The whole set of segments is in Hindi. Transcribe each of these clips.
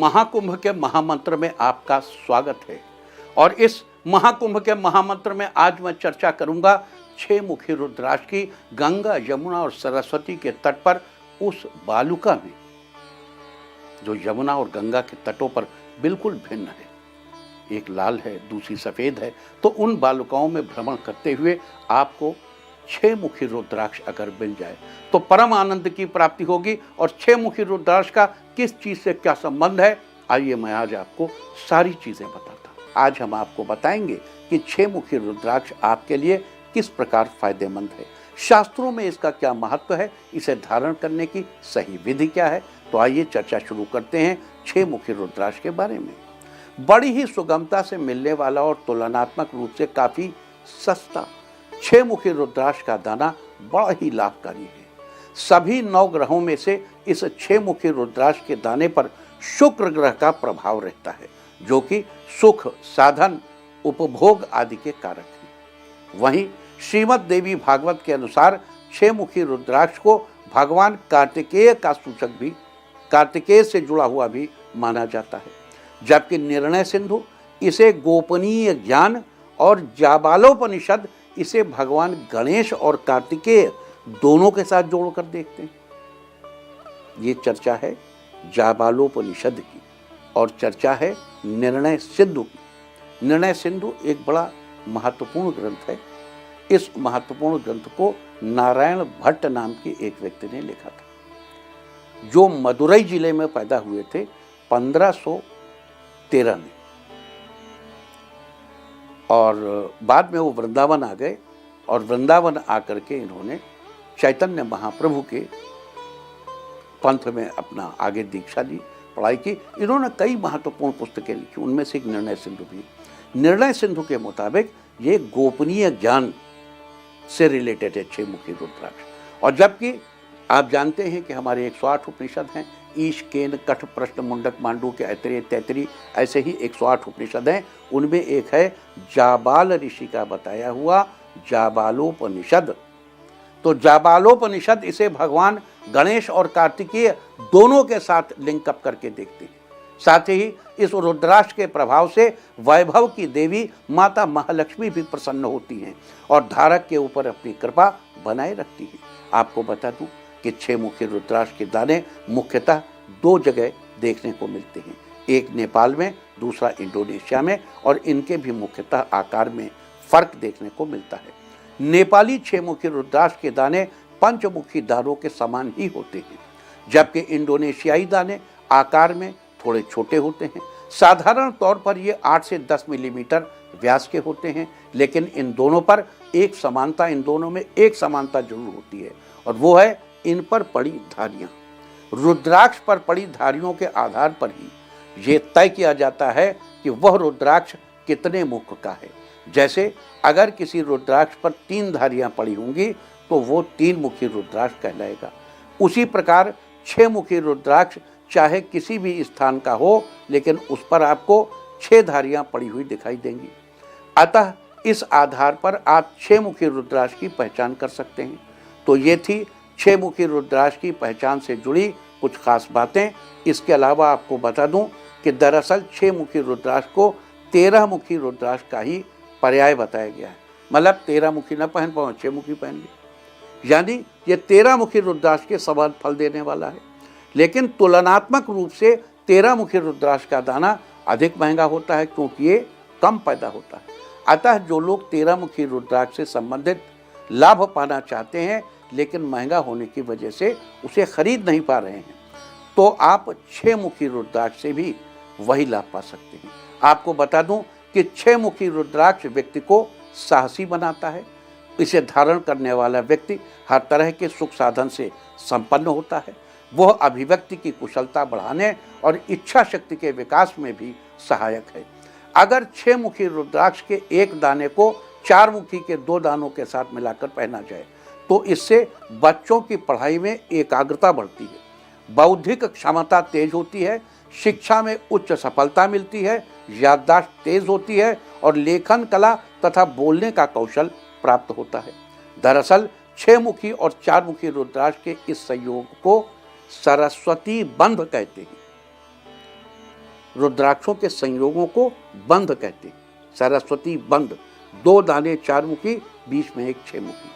महाकुंभ के महामंत्र में आपका स्वागत है। और इस महाकुंभ के महामंत्र में आज मैं चर्चा करूंगा 6 मुखी रुद्राक्ष की गंगा, यमुना और सरस्वती के तट पर उस बालुका में जो यमुना और गंगा के तटों पर बिल्कुल भिन्न है। एक लाल है, दूसरी सफेद है। तो उन बालुकाओं में भ्रमण करते हुए आपको 6 मुखी रुद्राक्ष अगर मिल जाए तो परम आनंद की प्राप्ति होगी। और 6 मुखी रुद्राक्ष का किस चीज से क्या संबंध है, आइए मैं आज आपको सारी चीजें बताता हूं। आज हम आपको बताएंगे कि 6 मुखी रुद्राक्ष आपके लिए किस प्रकार फायदेमंद है, शास्त्रों में इसका क्या महत्व है, इसे धारण करने की सही विधि क्या है। तो आइए चर्चा शुरू करते हैं 6 मुखी रुद्राक्ष के बारे में। बड़ी ही सुगमता से मिलने वाला और तुलनात्मक रूप से काफी सस्ता 6 मुखी रुद्राक्ष का दाना बड़ा ही लाभकारी है। सभी 9 ग्रहों में से इस 6 मुखी रुद्राक्ष के दाने पर शुक्र ग्रह का प्रभाव रहता है, जो कि सुख, साधन, उपभोग आदि के कारक है। वहीं श्रीमद् देवी भागवत के अनुसार 6 मुखी रुद्राक्ष को भगवान कार्तिकेय का सूचक भी, कार्तिकेय से जुड़ा हुआ भी माना जाता है। जबकि निर्णय सिंधु इसे गोपनीय ज्ञान और जाबालोपनिषद इसे भगवान गणेश और कार्तिकेय दोनों के साथ जोड़कर देखते हैं। ये चर्चा है जाबालोपनिषद की और चर्चा है निर्णय सिंधु की। निर्णय सिंधु एक बड़ा महत्वपूर्ण ग्रंथ है। इस महत्वपूर्ण ग्रंथ को नारायण भट्ट नाम के एक व्यक्ति ने लिखा था, जो मदुरई जिले में पैदा हुए थे 1513 में। और बाद में वो वृंदावन आ गए और वृंदावन आकर के इन्होंने चैतन्य महाप्रभु के पंथ में अपना आगे दीक्षा ली, पढ़ाई की। इन्होंने कई महत्वपूर्ण पुस्तकें लिखी, उनमें से एक निर्णय सिंधु भी। निर्णय सिंधु के मुताबिक ये गोपनीय ज्ञान से रिलेटेड है 6 मुखी रुद्राक्ष। और जबकि आप जानते हैं कि हमारे 108 उपनिषद हैं, ईश, केन, कठ, प्रश्न, मुंडक, मांडूक्य, ऐतरेय, तैतरी, ऐसे ही 108 उपनिषद हैं। उनमें एक है जाबाल ऋषि का बताया हुआ जाबालोपनिषद। तो जाबालोपनिषद इसे भगवान गणेश और कार्तिकेय दोनों के साथ लिंकअप करके देखते हैं। साथ ही इस रुद्राक्ष के प्रभाव से वैभव की देवी माता महालक्ष्मी भी प्रसन्न होती हैं और धारक के ऊपर अपनी कृपा बनाए रखती है। आपको बता दूं कि 6 मुखी रुद्राक्ष के दाने मुख्यतः 2 जगह देखने को मिलते हैं, एक नेपाल में, दूसरा इंडोनेशिया में। और इनके भी मुख्यतः आकार में फर्क देखने को मिलता है। नेपाली 6 मुखी रुद्राक्ष के दाने पंचमुखी दानों के समान ही होते हैं, जबकि इंडोनेशियाई दाने आकार में थोड़े छोटे होते हैं। साधारण तौर पर ये 8 से 10 मिलीमीटर व्यास के होते हैं, लेकिन इन दोनों पर एक समानता, इन दोनों में एक समानता जरूर होती है, और वो है इन पर पड़ी धारियां। रुद्राक्ष पर पड़ी धारियों के आधार पर ही ये तय किया जाता है कि वह रुद्राक्ष कितने मुख का है। जैसे अगर किसी रुद्राक्ष पर 3 धारियां पड़ी होंगी तो वो 3 मुखी रुद्राक्ष कहलाएगा। उसी प्रकार 6 मुखी रुद्राक्ष चाहे किसी भी स्थान का हो, लेकिन उस पर आपको 6 धारियां पड़ी हुई दिखाई देंगी। अतः इस आधार पर आप 6 मुखी रुद्राक्ष की पहचान कर सकते हैं। तो ये थी 6 मुखी रुद्राक्ष की पहचान से जुड़ी कुछ खास बातें। इसके अलावा आपको बता दूं कि दरअसल 6 मुखी रुद्राक्ष को 13 मुखी रुद्राक्ष का ही पर्याय बताया गया है। मतलब 13 मुखी न पहन पाओ, 6 मुखी पहन ली, यानी ये 13 मुखी रुद्राक्ष के समान फल देने वाला है। लेकिन तुलनात्मक रूप से 13 मुखी रुद्राक्ष का दाना अधिक महंगा होता है, क्योंकि ये कम पैदा होता है। अतः जो लोग 13 मुखी रुद्राक्ष से संबंधित लाभ पाना चाहते हैं, लेकिन महंगा होने की वजह से उसे खरीद नहीं पा रहे हैं, तो आप 6 मुखी रुद्राक्ष से भी वही लाभ पा सकते हैं। आपको बता दूं कि 6 मुखी रुद्राक्ष व्यक्ति को साहसी बनाता है। इसे धारण करने वाला व्यक्ति हर तरह के सुख साधन से संपन्न होता है। वह अभिव्यक्ति की कुशलता बढ़ाने और इच्छा शक्ति के विकास में भी सहायक है। अगर 6 मुखी रुद्राक्ष के एक दाने को 4 मुखी के 2 दानों के साथ मिलाकर पहना जाए तो इससे बच्चों की पढ़ाई में एकाग्रता बढ़ती है, बौद्धिक क्षमता तेज होती है, शिक्षा में उच्च सफलता मिलती है, याददाश्त तेज होती है और लेखन कला तथा बोलने का कौशल प्राप्त होता है। दरअसल 6 मुखी और 4 मुखी रुद्राक्ष के इस संयोग को सरस्वती बंध कहते हैं। रुद्राक्षों के संयोगों को बंध कहते हैं। सरस्वती बंध, 2 दाने 4 मुखी, बीच में एक 6 मुखी।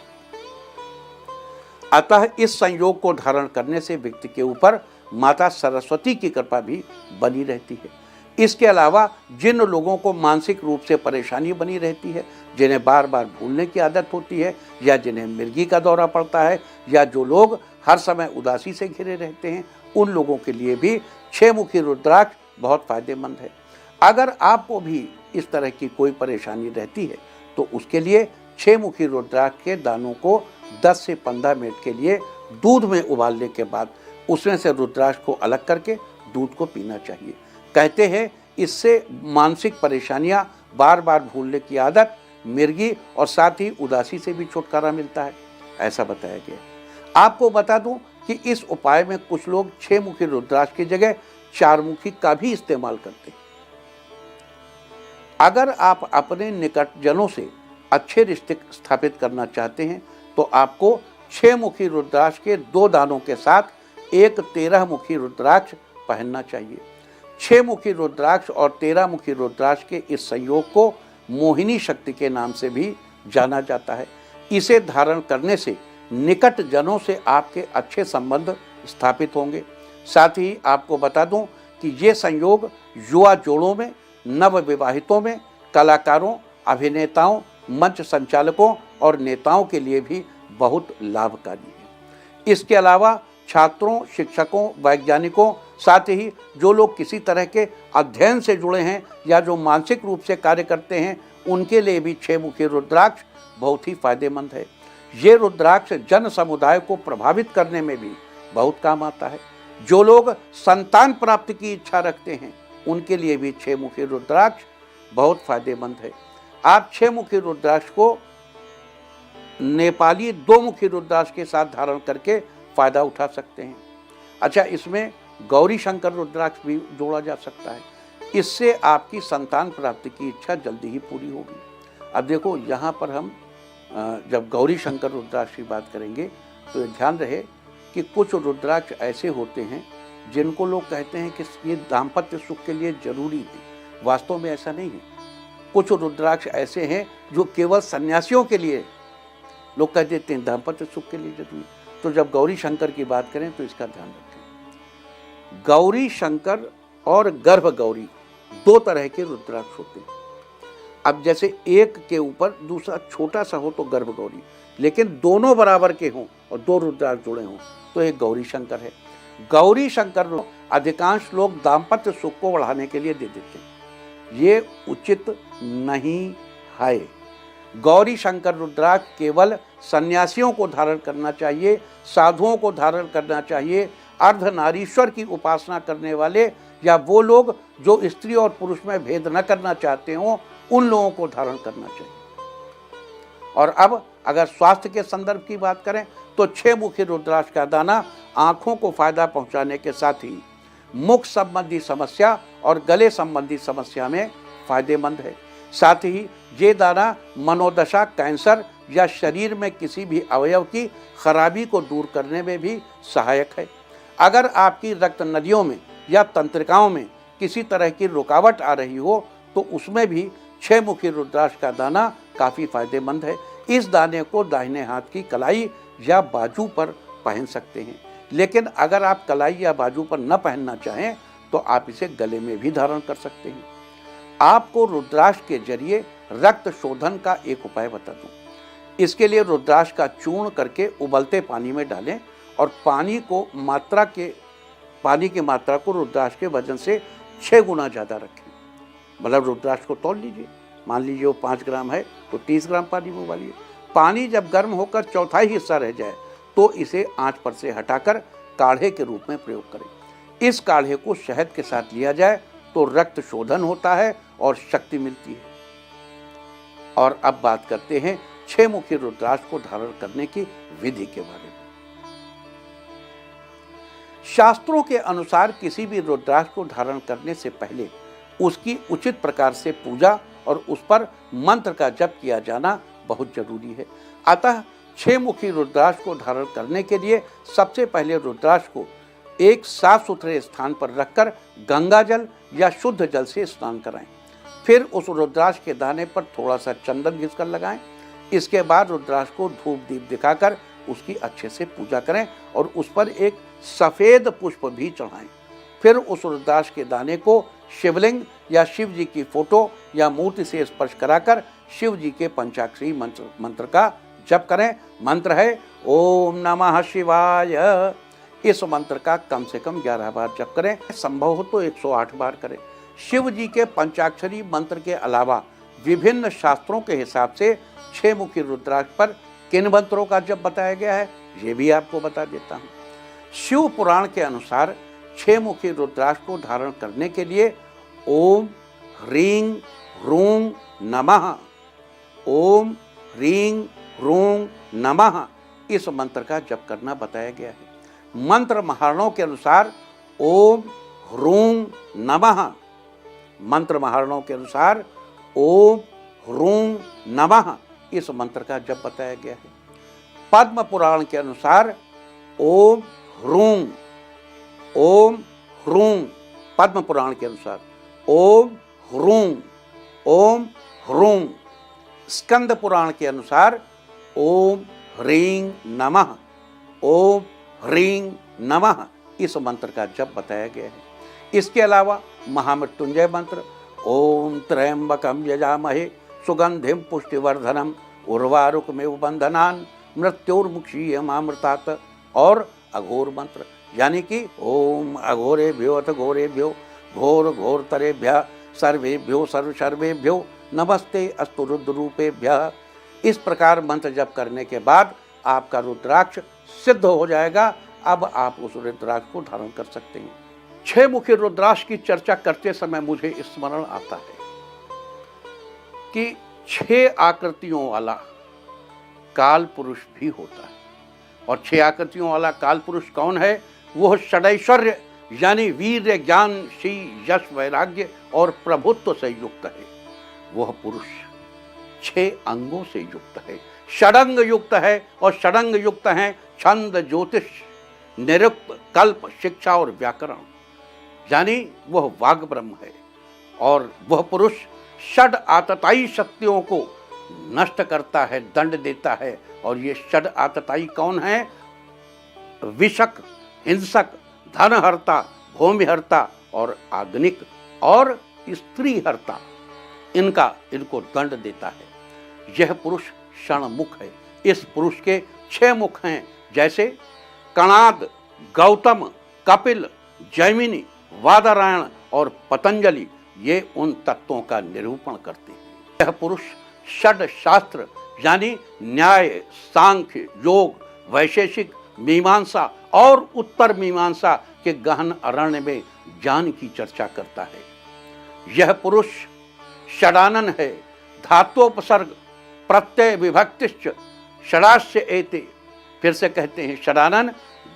अतः इस संयोग को धारण करने से व्यक्ति के ऊपर माता सरस्वती की कृपा भी बनी रहती है। इसके अलावा जिन लोगों को मानसिक रूप से परेशानी बनी रहती है, जिन्हें बार बार भूलने की आदत होती है, या जिन्हें मिर्गी का दौरा पड़ता है, या जो लोग हर समय उदासी से घिरे रहते हैं, उन लोगों के लिए भी 6 मुखी रुद्राक्ष बहुत फायदेमंद है। अगर आपको भी इस तरह की कोई परेशानी रहती है तो उसके लिए 6 मुखी रुद्राक्ष के दानों को 10 से 15 मिनट के लिए दूध में उबालने के बाद उसमें से रुद्राक्ष को अलग करके दूध को पीना चाहिए। कहते हैं इससे मानसिक परेशानियां, बार बार भूलने की आदत, मिर्गी और साथ ही उदासी से भी छुटकारा मिलता है, ऐसा बताया गया। आपको बता दूं कि इस उपाय में कुछ लोग 6 मुखी रुद्राक्ष की जगह 4 मुखी का भी इस्तेमाल करते हैं। अगर आप अपने निकटजनों से अच्छे रिश्ते स्थापित करना चाहते हैं तो आपको 6 मुखी रुद्राक्ष के 2 दानों के साथ एक 13 मुखी रुद्राक्ष पहनना चाहिए। 6 मुखी रुद्राक्ष और 13 मुखी रुद्राक्ष के इस संयोग को मोहिनी शक्ति के नाम से भी जाना जाता है। इसे धारण करने से निकट जनों से आपके अच्छे संबंध स्थापित होंगे। साथ ही आपको बता दूं कि ये संयोग युवा जोड़ों में, नव विवाहितों में, कलाकारों, अभिनेताओं, मंच संचालकों और नेताओं के लिए भी बहुत लाभकारी है। इसके अलावा छात्रों, शिक्षकों, वैज्ञानिकों, साथ ही जो लोग किसी तरह के अध्ययन से जुड़े हैं या जो मानसिक रूप से कार्य करते हैं, उनके लिए भी 6 मुखी रुद्राक्ष बहुत ही फायदेमंद है। ये रुद्राक्ष जन समुदाय को प्रभावित करने में भी बहुत काम आता है। जो लोग संतान प्राप्ति की इच्छा रखते हैं उनके लिए भी 6 मुखी रुद्राक्ष बहुत फायदेमंद है। आप 6 मुखी रुद्राक्ष को नेपाली 2 मुखी रुद्राक्ष के साथ धारण करके फायदा उठा सकते हैं। अच्छा, इसमें गौरी शंकर रुद्राक्ष भी जोड़ा जा सकता है। इससे आपकी संतान प्राप्ति की इच्छा जल्दी ही पूरी होगी। अब देखो, यहाँ पर हम जब गौरी शंकर रुद्राक्ष की बात करेंगे तो ध्यान रहे कि कुछ रुद्राक्ष ऐसे होते हैं जिनको लोग कहते हैं कि ये दाम्पत्य सुख के लिए जरूरी है। वास्तव में ऐसा नहीं है। कुछ रुद्राक्ष ऐसे हैं जो केवल सन्यासियों के लिए लोग कह देते हैं दाम्पत्य सुख के लिए जरूरी। तो जब गौरी शंकर की बात करें तो इसका ध्यान रखें। गौरी शंकर और गर्भ गौरी 2 तरह के रुद्राक्ष होते हैं। अब जैसे एक के ऊपर दूसरा छोटा सा हो तो गर्भ गौरी, लेकिन दोनों बराबर के हों और 2 रुद्राक्ष जुड़े हों तो एक गौरी शंकर है। गौरी शंकर अधिकांश लोग दाम्पत्य सुख को बढ़ाने के लिए दे देते हैं। ये उचित नहीं है। गौरी शंकर रुद्राक्ष केवल सन्यासियों को धारण करना चाहिए, साधुओं को धारण करना चाहिए, अर्धनारीश्वर की उपासना करने वाले या वो लोग जो स्त्री और पुरुष में भेद न करना चाहते हों उन लोगों को धारण करना चाहिए। और अब अगर स्वास्थ्य के संदर्भ की बात करें तो 6 मुखी रुद्राक्ष का दाना आंखों को फायदा पहुंचाने के साथ ही मुख संबंधी समस्या और गले संबंधी समस्या में फायदेमंद है। साथ ही ये दाना मनोदशा, कैंसर या शरीर में किसी भी अवयव की खराबी को दूर करने में भी सहायक है। अगर आपकी रक्त नलियों में या तंत्रिकाओं में किसी तरह की रुकावट आ रही हो तो उसमें भी 6 मुखी रुद्राक्ष का दाना काफ़ी फायदेमंद है। इस दाने को दाहिने हाथ की कलाई या बाजू पर पहन सकते हैं, लेकिन अगर आप कलाई या बाजू पर न पहनना चाहें तो आप इसे गले में भी धारण कर सकते हैं। आपको रुद्राक्ष के जरिए रक्त शोधन का एक उपाय बता दूं। इसके लिए रुद्राक्ष का चूर्ण करके उबलते पानी में डालें और पानी की मात्रा को रुद्राक्ष के वजन से 6 गुना ज़्यादा रखें। मतलब रुद्राक्ष को तौल लीजिए, मान लीजिए वो 5 ग्राम है तो 30 ग्राम पानी में उबालिए। पानी जब गर्म होकर चौथाई हिस्सा रह जाए तो इसे आंच पर से हटाकर काढ़े के रूप में प्रयोग करें। इस काढ़े को शहद के साथ लिया जाए तो रक्त शोधन होता है और शक्ति मिलती है। और अब बात करते हैं 6 मुखी रुद्राक्ष को धारण करने की विधि के बारे में। शास्त्रों के अनुसार किसी भी रुद्राक्ष को धारण करने से पहले उसकी उचित प्रकार से पूजा और उस पर मंत्र का जप किया जाना बहुत जरूरी है। अतः 6 मुखी रुद्राक्ष को धारण करने के लिए सबसे पहले रुद्राक्ष को एक साफ सुथरे स्थान पर रखकर गंगा जल या शुद्ध जल से स्नान कराएं। फिर उस रुद्राक्ष के दाने पर थोड़ा सा चंदन घिसकर लगाएं। इसके बाद रुद्राक्ष को धूप दीप दिखाकर उसकी अच्छे से पूजा करें और उस पर एक सफ़ेद पुष्प भी चढ़ाएं। फिर उस रुद्राक्ष के दाने को शिवलिंग या शिव जी की फोटो या मूर्ति से स्पर्श कराकर शिव जी के पंचाक्षरी मंत्र का जप करें। मंत्र है ओम नमः शिवाय। इस मंत्र का कम से कम 11 बार जप करें, संभव हो तो 108 बार करें। शिव जी के पंचाक्षरी मंत्र के अलावा विभिन्न शास्त्रों के हिसाब से 6 मुखी रुद्राक्ष पर किन मंत्रों का जप बताया गया है ये भी आपको बता देता हूँ। शिव पुराण के अनुसार 6 मुखी रुद्राक्ष को धारण करने के लिए ओम ह्रीं ह्रूं नमः, ओम ह्रीं ह्रूं नमः इस मंत्र का जप करना बताया गया है। मंत्र महारणों के अनुसार ओम ह्रूं नमः, मंत्र महारणों के अनुसार ओम ह्रूं नमः इस मंत्र का जप बताया गया है। पद्म पुराण के अनुसार ओम ह्रूं, ओम ह्रूं, पद्म पुराण के अनुसार ओम ह्रूं, ओम ह्रूं। स्कंद पुराण के अनुसार ओम ह्रीं नमः, ओम ह्रीं नमः इस मंत्र का जप बताया गया है। इसके अलावा महामृत्युंजय मंत्र ओम त्र्यंबकम यजामहे सुगंधिम पुष्टिवर्धनम उर्वारुकमेव बंधनान मृत्युर्मुक्षीयमामृतात् और अघोर मंत्र यानी कि ओम अघोरेभ्यो अथ घोरेभ्यो घोर घोरतरेभ्यः सर्वेभ्यो सर्वेभ्यो नमस्ते अस्तु रुद्ररूपेभ्यः। इस प्रकार मंत्र जप करने के बाद आपका रुद्राक्ष सिद्ध हो जाएगा। अब आप उस रुद्राक्ष को धारण कर सकते हैं। 6 मुखी रुद्राक्ष की चर्चा करते समय मुझे स्मरण आता है कि 6 आकृतियों वाला काल पुरुष भी होता है। और 6 आकृतियों वाला काल पुरुष कौन है? वह षडैश्वर्य यानी वीर्य ज्ञान श्री यश वैराग्य और प्रभुत्व से युक्त है। वह पुरुष 6 अंगों से युक्त है, षडंग युक्त है। और षडंग युक्त हैं छंद, ज्योतिष, निरुक्त, कल्प, शिक्षा और व्याकरण, यानी वह वाग ब्रह्म है। और वह पुरुष षड आतताई शक्तियों को नष्ट करता है, दंड देता है। और ये षड आतताई कौन है? विषक, हिंसक, धनहर्ता, भूमिहर्ता और आग्निक और स्त्रीहर्ता, इनको दंड देता है। यह पुरुष षणमुख है। इस पुरुष के 6 मुख हैं, जैसे कणाद, गौतम, कपिल, जैमिनी, वादरायण और पतंजलि। ये उन तत्वों का निरूपण करते हैं। यह पुरुष षड शास्त्र यानी न्याय, सांख्य, योग, वैशेषिक, मीमांसा और उत्तर मीमांसा के गहन अरण्य में ज्ञान की चर्चा करता है। यह पुरुष षडानन है। धातोपसर्ग, प्रत्यय, विभक्तिश्च षडास्य एते। फिर से कहते हैं षडानन,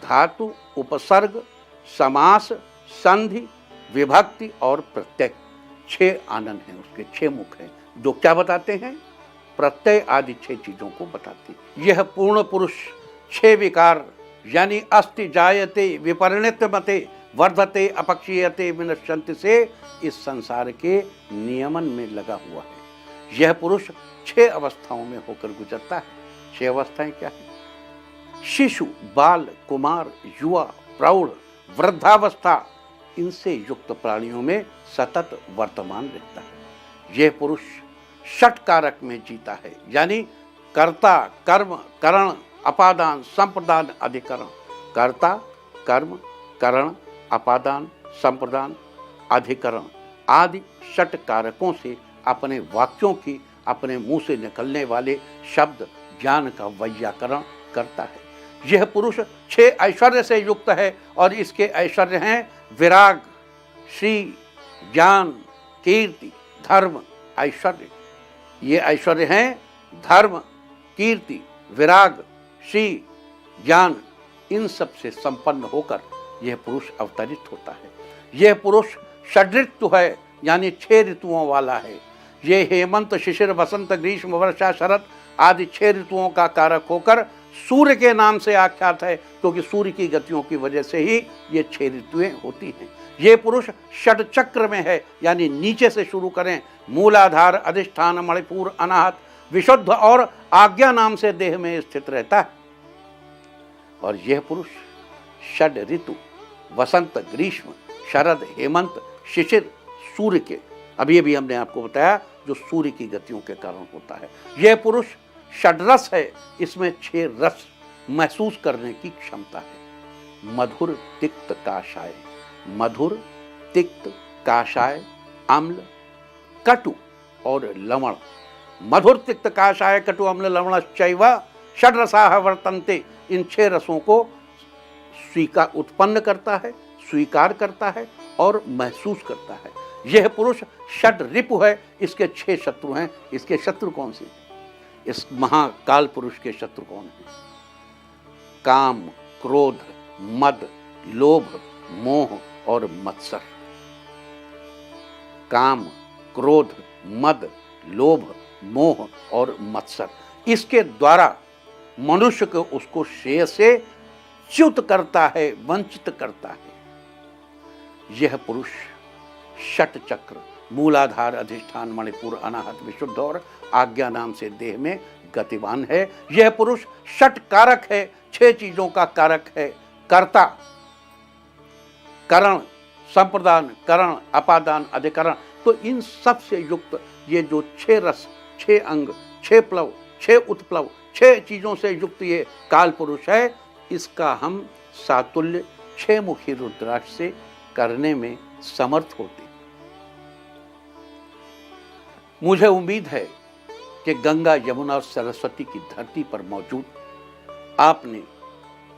धातु, उपसर्ग, समास, संधि, विभक्ति और प्रत्यय। 6 आनन हैं उसके, 6 मुख हैं जो क्या बताते हैं? प्रत्यय आदि 6 चीजों को बताते हैं। यह पूर्ण पुरुष 6 विकार यानी अस्ति, जायते, विपरिणितमते, वर्धते, अपक्षीयते, विनश्यन्ति से इस संसार के नियमन में लगा हुआ है। यह पुरुष 6 अवस्थाओं में होकर गुजरता है। 6 अवस्थाएं क्या है? शिशु, बाल, कुमार, युवा, प्रौढ़, वृद्धावस्था, इनसे युक्त प्राणियों में सतत वर्तमान रहता है। यह पुरुष षट कारक में जीता है, यानी कर्ता, कर्म, करण, अपादान, संप्रदान, अधिकरण। कर्ता, कर्म, करण, अपादान, संप्रदान, अधिकरण आदि षट कारकों से अपने वाक्यों की, अपने मुंह से निकलने वाले शब्द, ज्ञान का वैयाकरण करता है। यह पुरुष 6 ऐश्वर्य से युक्त है और इसके ऐश्वर्य हैं विराग, श्री, ज्ञान, कीर्ति, धर्म, ऐश्वर्य। ये ऐश्वर्य हैं धर्म, कीर्ति, विराग, श्री, ज्ञान। इन सब से संपन्न होकर यह पुरुष अवतरित होता है। यह पुरुष षड्ऋतु है, यानी 6 ऋतुओं वाला है। ये हेमंत, शिशिर, वसंत, ग्रीष्म, वर्षा, शरद आदि 6 ऋतुओं का कारक होकर सूर्य के नाम से आख्यात है, क्योंकि सूर्य की गतियों की वजह से ही ये 6 ऋतुएं होती हैं। ये पुरुष षड चक्र में है, यानी नीचे से शुरू करें, मूलाधार, अधिष्ठान, मणिपुर, अनाहत, विशुद्ध और आज्ञा नाम से देह में स्थित रहता है। और यह पुरुष षड ऋतु, वसंत, ग्रीष्म, शरद, हेमंत, शिशिर, सूर्य के, अभी अभी हमने आपको बताया, जो सूर्य की गतियों के कारण होता है। यह पुरुष षड्रस है, इसमें 6 रस महसूस करने की क्षमता है। मधुर, तिक्त, काशाय, मधुर, तिक्त, काशाय, अम्ल, कटु और लवण। मधुर, तिक्त, काशाय, कटु, अम्ल, लवणश्चैव षड्रसाः वर्तन्ते। इन 6 रसों को स्वीकार, उत्पन्न करता है, स्वीकार करता है और महसूस करता है। यह पुरुष षड रिपु है, इसके 6 शत्रु हैं। इसके शत्रु कौन से? इस महाकाल पुरुष के शत्रु कौन हैं? काम, क्रोध, मद, लोभ, मोह और मत्सर। काम, क्रोध, मद, लोभ, मोह और मत्सर, इसके द्वारा मनुष्य को उसको श्रेय से च्युत करता है, वंचित करता है। यह पुरुष षट चक्र, मूलाधार, अधिष्ठान, मणिपुर, अनाहत, विशुद्ध और आज्ञा नाम से देह में गतिवान है। यह पुरुष षट कारक है, 6 चीजों का कारक है। कर्ता, करण, संप्रदान, करण, अपादान, अधिकरण। तो इन सब से युक्त ये जो 6 रस, 6 अंग, 6 प्लव, 6 उत्प्लव, 6 चीजों से युक्त ये काल पुरुष है, इसका हम सातुल्य 6 मुखी रुद्राक्ष से करने में समर्थ होते। मुझे उम्मीद है कि गंगा, यमुना और सरस्वती की धरती पर मौजूद आपने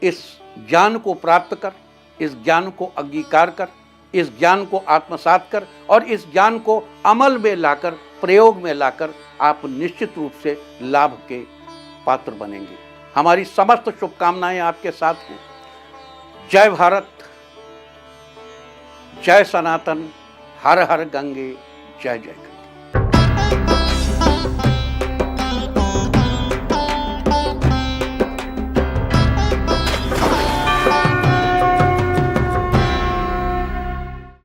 इस ज्ञान को प्राप्त कर, इस ज्ञान को अंगीकार कर, इस ज्ञान को आत्मसात कर और इस ज्ञान को अमल में लाकर, प्रयोग में लाकर आप निश्चित रूप से लाभ के पात्र बनेंगे। हमारी समस्त शुभकामनाएं आपके साथ हैं। जय भारत, जय सनातन, हर हर गंगे, जय जय।